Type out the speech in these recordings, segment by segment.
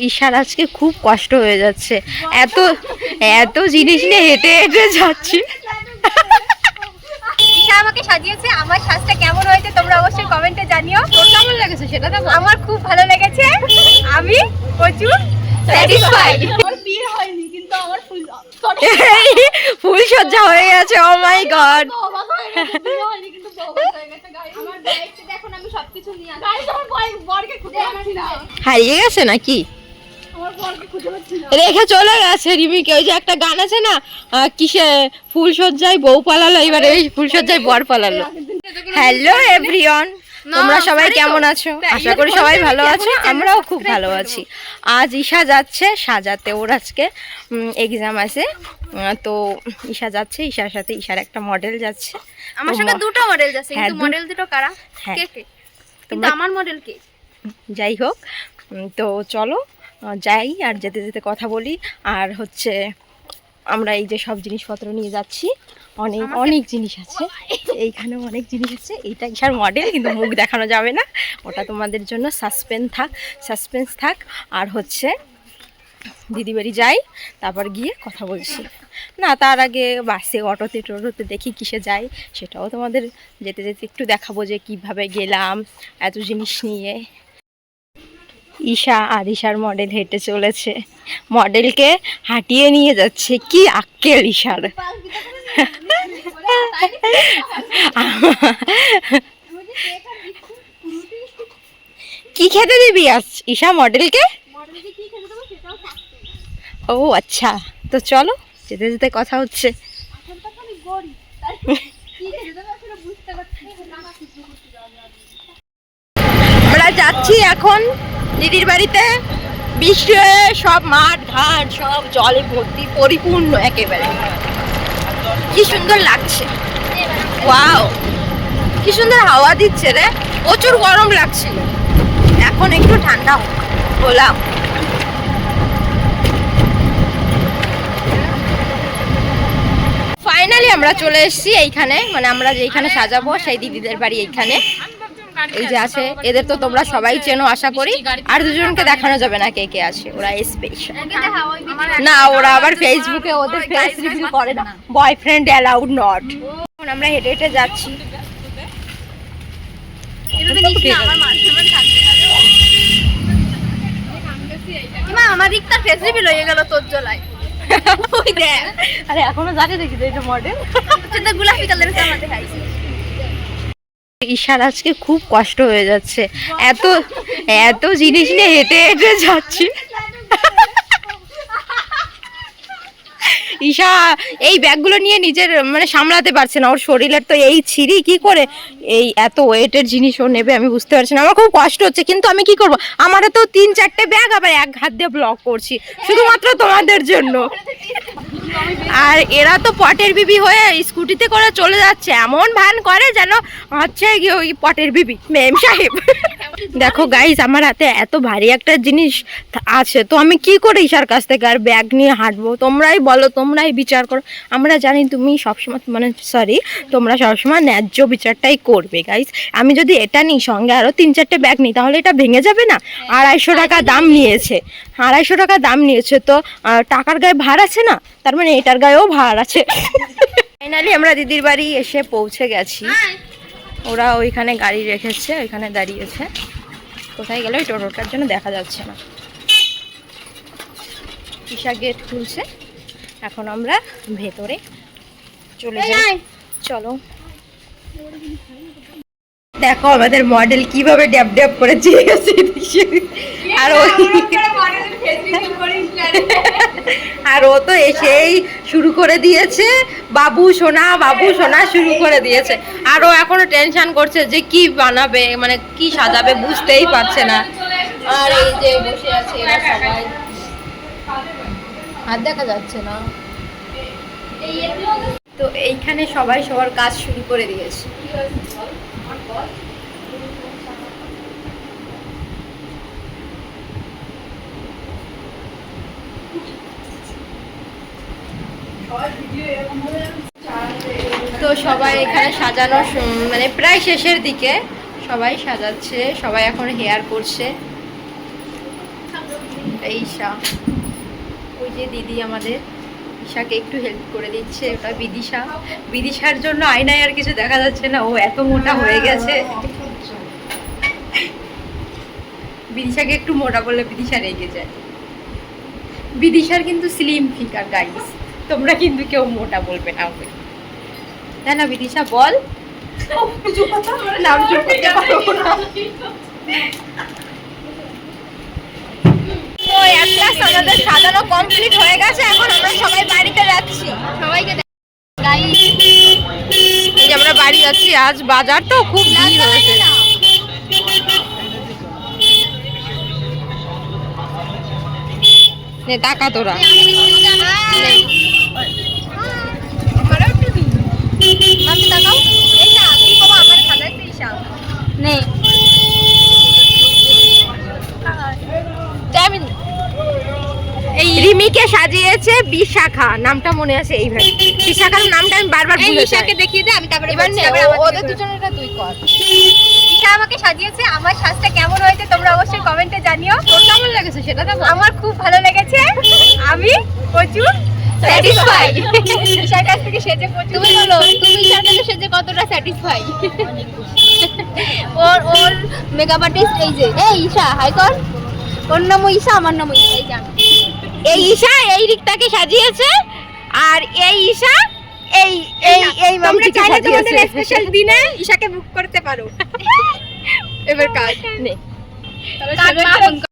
ঈশার আজকে খুব কষ্ট হয়ে যাচ্ছে, এত এত জিনিস নিয়ে হেঁটে হেঁটে যাচ্ছি। ঈশা আমাকে সাজিয়েছে, আমার সাজটা কেমন হয়েছে তোমরা অবশ্যই কমেন্টে জানিও। তোর কেমন লেগেছে সেটা দেখো। আমার খুব ভালো লেগেছে, আমি প্রচুর স্যাটিসফাইড। আমার বিয়ে হয়নি কিন্তু আমার ফুল ফুল সজ্জা হয়ে গেছে। ও মাই গড, বিয়ে হয়নি কিন্তু বউভাত হয়ে গেছে গাইস। আমার ব্যাগটা দেখুন, আমি সবকিছু নিয়ে আসি গাইস। আমার বরকে খুঁজে পাচ্ছি না। হারিয়ে গেছে নাকি? আমার বরকে খুঁজে পাচ্ছি না, রেখে চলে গেছে রিমিকে। ওই যে একটা গান আছে না, কিসে ফুল সজ্জায় বউ পালালো, এবারে এই ফুল সজ্জায় বর পালালো। হ্যালো এভরিওয়ান, তোমরা সবাই কেমন আছো? আশা করি সবাই ভালো আছো, আমরাও খুব ভালো আছি। আজ ঈশা যাচ্ছে সাজাতে, ওর আজকে এক্সাম আছে। তো ঈশা যাচ্ছে, ঈশার সাথে ঈশার একটা মডেল যাচ্ছে। আমার সঙ্গে দুটো মডেল যাচ্ছে, হ্যাঁ, কিন্তু মডেল দুটো কারা? হ্যাঁ। কে কে? কিন্তু আমার মডেল কে? যাই হোক, তো চলো যাই, আর যেতে যেতে কথা বলি। আর হচ্ছে আমরা এই যে সব জিনিসপত্র নিয়ে যাচ্ছি, অনেক অনেক জিনিস আছে এইখানেও, অনেক জিনিস আছে। এইটা ঈশার মডেল, কিন্তু মুখ দেখানো যাবে না, ওটা তোমাদের জন্য সাসপেন্স থাক। আর হচ্ছে দিদি বাড়ি যাই, তারপর গিয়ে কথা বলছি। না, তার আগে বাসে টোটোতে দেখি কিসে যাই, সেটাও তোমাদের যেতে যেতে একটু দেখাবো যে কিভাবে গেলাম এত জিনিস নিয়ে। ঈশা আর ঈশার মডেল হেঁটে চলেছে, মডেলকে হাঁটিয়ে নিয়ে যাচ্ছে। কি আক্কেল ঈশার! কি খেতে দিবি আজ ঈশা মডেলকে? ও আচ্ছা, তো চলো যেতে যেতে কথা হচ্ছে। আমরা যাচ্ছি এখন দিদির বাড়িতে। বৃষ্টি হয়ে সব মাঠ ঘাট সব জলে ভর্তি, পরিপূর্ণ একেবারে। কি সুন্দর লাগছে, ওয়াও, কি সুন্দর হাওয়া দিচ্ছে রে। প্রচুর গরম লাগছিল, এখন একটু ঠান্ডা হলাম। ফাইনালি আমরা চলে এসেছি এইখানে, মানে আমরা যেখানে সাজাবো সেই দিদিদের বাড়ি এইখানে। এই যে আছে, এদের তো তোমরা সবাই চেনো আশা করি। আর দুজনকে দেখানো যাবে না কে কে আছে, ওরা স্পেশাল না, ওরা আবার ফেসবুকে ওদের ফেস রিভিল করে না, বয়ফ্রেন্ড অ্যালাউড নট। এখন আমরা হেঁটে হেঁটে যাচ্ছি। আমার দিকটা ফেস রিভিল হয়ে গেল তোর জলায়। ওই দেখ, আরে এখনো জানে দেখি যে এটা মডেল। সেটা গোলাপি কালারের জামা দেখাইছি। ঈশার আজকে খুব কষ্ট হয়ে যাচ্ছে, এত এত জিনিস নিয়ে হেঁটে হেঁটে যাচ্ছি। ঈশা এই ব্যাগগুলো নিয়ে নিজের মানে সামলাতে পারছে না, ওর শরীরের তো এই ছিঁড়ি, কি করে এই এত ওয়েটের জিনিস ও নেবে আমি বুঝতে পারছি না। আমার খুব কষ্ট হচ্ছে, কিন্তু আমি কি করব, আমারও তো 3-4টে ব্যাগ, আবার এক হাত দিয়ে ব্লক করছি শুধুমাত্র তোমাদের জন্য। আর এরা তো পটের বিবি হয়ে স্কুটিতে করে চলে যাচ্ছে, এমন ভান করে যেন হচ্ছে ওই পটের বিবি মেম সাহেব। দেখো গাইস, আমার হাতে এত ভারী একটা জিনিস আছে, তো আমি কি করে ঈশার কাছ থেকে আর ব্যাগ নিয়ে হাঁটবো? তোমরাই বলো, তোমরাই বিচার করো। আমরা জানি তুমি সবসময় তোমরা সবসময় ন্যায্য বিচারটাই করবে গাইস। আমি যদি এটা নিই, সঙ্গে আরও 3-4টে ব্যাগ নিই, তাহলে এটা ভেঙে যাবে না? 250 টাকা দাম নিয়েছে, 250 টাকা দাম নিয়েছে, তো টাকার গায়ে ভার আছে না, তার মানে এটার গায়েও ভার আছে। ফাইনালি আমরা দিদির বাড়ি এসে পৌঁছে গেছি। ওরা ওইখানে গাড়ি রেখেছে, ওইখানে দাঁড়িয়েছে। কোথায় গেল ওই টোটোটার জন্য দেখা যাচ্ছে না। ঈশা গেট খুলছে, এখন আমরা ভেতরে চলে যাই। চলো, দেখো আমাদের মডেল কিভাবে ড্যাব ড্যাব করে চেয়ে গেছে। আর ও তো এসেই শুরু করে দিয়েছে বাবু সোনা শুরু করে দিয়েছে। আর ও এখনো টেনশন করছে যে কি বানাবে, মানে কি সাজাবে, বুঝতেই পারছে না। আর এই যে বসে আছে এরা সবাই, হাত দেখা যাচ্ছে না তো। এইখানে সবাই সবার কাজ শুরু করে দিয়েছে। তো সবাই এখানে সাজানো মানে প্রায় শেষের দিকে, সবাই সাজাচ্ছে, সবাই এখন হেয়ার করছে। এই ঈশা, ওই যে দিদি আমাদের ঈশাকে একটু হেল্প করে দিচ্ছে, ওটা বিদিশা। বিদিশার জন্য আয়নায় আর কিছু দেখা যাচ্ছে না, ও এত মোটা হয়ে গেছে। বিদিশাকে একটু মোটা বললে বিদিশা রেগে যায়। বিদিশার কিন্তু স্লিম ফিগার গাইস, তোমরা কিন্তু কেউ মোটা বলবে না ওকে, তাই না বিদিশা? বল। নাম চুপ করতে পারবো না। তো এক ক্লাস আমাদের সাজানো কমপ্লিট হয়ে গেছে, এখন আমরা সবাই বাড়িতে যাচ্ছি। সবাইকে গাইস এই যে আমরা বাড়ি যাচ্ছি, আজ বাজার তো খুব ভিড় হয়েছে। নে টাকা তোরা এই রিমিকে সাজিয়েছে বিশাখা, নামটা মনে আছে এইভাবে। বিশাখার নামটা আমি বারবার ভুলে যাই। ঈশাকে দেখিয়ে দে, আমি তারপরে এবার বলছি, নে, তারপরে আমার ওদের থেকে দুজনেরটা তুই কর। ঈশা আমাকে সাজিয়েছে, আমার সাজটা কেমন হয়েছে তোমরা অবশ্যই কমেন্টে জানিও। তোর কেমন লেগেছে সেটা তো বল। আমার খুব ভালো লেগেছে, আমি প্রচুর স্যাটিসফাই। ঈশার কাছ থেকে সেজে প্রচুর। তুমি বলো, তুমি ঈশার কাছে সেজে কতটা স্যাটিসফাই? ওর মেকআপ আর্টিস্ট এই যে, এই ঈশা হাই কর। ওর নাম ঈশা, আমার নাম ঈশা। এই জানো, এই ঈশা এই রিক্তাকে সাজিয়েছে, আর এই ঈশা এই এই এই তোমরা মামটিকে চাইলে তোমাদের সাজিয়েছে। স্পেশাল দিনে ঈশাকে বুক করতে পারো। এবার কাজ নে। কাজ মা ফোন করে।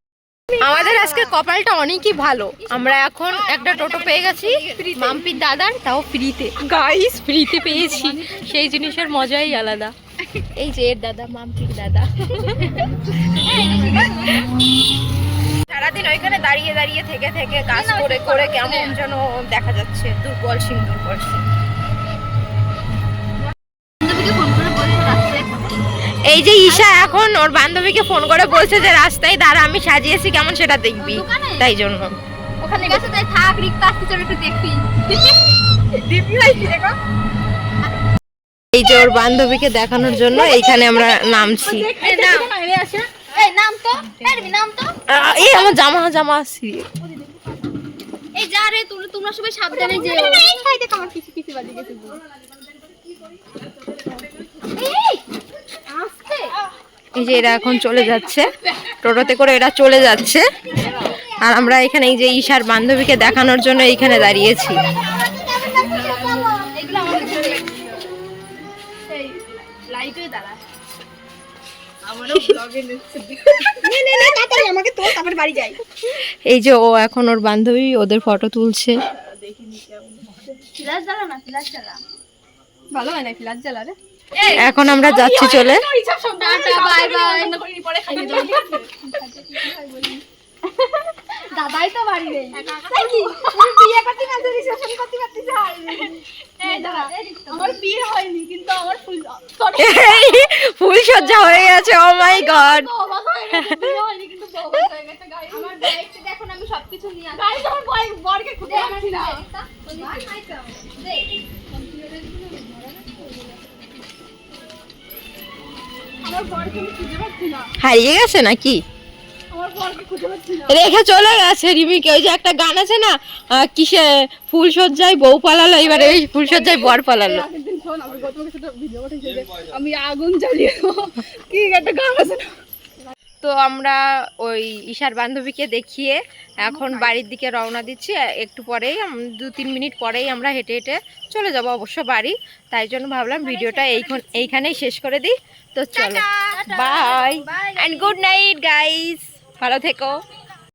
আমাদের আজকে কপালটা অনেকই ভালো, আমরা এখন একটা টোটো পেয়ে গেছি মাম্পির দাদার, তাও ফ্রিতে। গাইস ফ্রিতে পেয়েছি, সেই জিনিসের মজাই আলাদা। এই যে এর দাদা, মাম্পির দাদা। সারাদিন ওইখানে দাঁড়িয়ে দাঁড়িয়ে থেকে থেকে কাজ করে করে কেমন যেন দেখা যাচ্ছে, দুর্বল সিং দুর্বল সিং। বান্ধবীকে ফোন করে বলছো রাস্তায়। এই যে ঈশা এখন ওর বান্ধবীকে ফোন করে বলছে যে রাস্তায় দাঁড়া, আমি সাজিয়েছি কেমন সেটা দেখবি, দোকানে? তাই জন্য। ওখানে গেছে, তাই থাক, রিক্তা আসতে চলে একটু দেখবি। দিদি লাইছি দেখো। এই যে ওর বান্ধবীকে দেখানোর জন্য এইখানে আমরা নামছি। এই নাম, এই নাম তো, এই নাম তো। এই আমার জামা জামা আসছি। এই যা রে, তোমরা সবাই সাবধানে যেও। এই খাই দেখ আমার কিছু কিছু বাজে গেছে। এই আস্তে। এই যে এরা এখন চলে যাচ্ছে, টোটোতে করে এরা চলে যাচ্ছে, আর আমরা এখানে এই যে ঈশার বান্ধবীকে দেখানোর জন্য এইখানে দাঁড়িয়েছি। এগুলো আমাদের জন্য। এই লাইটে দাঁড়া। আমারও ব্লগে নিচ্ছে। নে নে নে তাড়াতাড়ি আমাকে তো, তারপরে বাড়ি যাই। এই যে ও এখন ওর বান্ধবী ওদের ফটো তুলছে। ফ্ল্যাশ জ্বালা না, ফ্ল্যাশ জ্বালা। ভালো হয় না ফ্ল্যাশ জ্বালা রে। এখন আমরা যাচ্ছি চলে। Tata bye bye. দাদাই তো বাড়ি নেই। তাই কি তুমি বিয়ে করতে না যে রিসেপশন করতে করতে যাই। এই দাদা, আমার বিয়ে হয়নি কিন্তু আমার ফুল ফুল সজ্জা হয়ে গেছে, ও মাই গড। অবাক হয়ে গেছে, বিয়ে হয়নি কিন্তু বউ হয়ে গেছে। গাইস আমার বাইকটা দেখুন, আমি সবকিছু নিয়ে আসি। গাইস আমার বরকে খুঁজে পাচ্ছি না। আমার বরকে আমি খুঁজে পাচ্ছি না। হারিয়ে গেছে নাকি? আমার বরকে খুঁজে পাচ্ছি না। রেখে চলে গেছে রিমিকে। ওই যে একটা গান আছে না, কিসে ফুল সজ্জায় বউ পালালো, এবারে ওই ফুল সজ্জায় বর পালালো। আগের দিন শোন, আমার গতকাল সাথে ভিডিও পাঠিয়েছে যে আমি আগুন জ্বালিয়ে দেবো। কি একটা গান আছে না? তো আমরা ওই ঈশার বান্ধবীকে দেখিয়ে এখন বাড়ির দিকে রওনা দিচ্ছি। একটু পরেই 2-3 মিনিট পরেই আমরা হেঁটে হেঁটে চলে যাব অবশ্য বাড়ি, তাই জন্য ভাবলাম ভিডিওটা এইখানেই শেষ করে দিই। তো চলো, bye and good night guys, ভালো থেকো।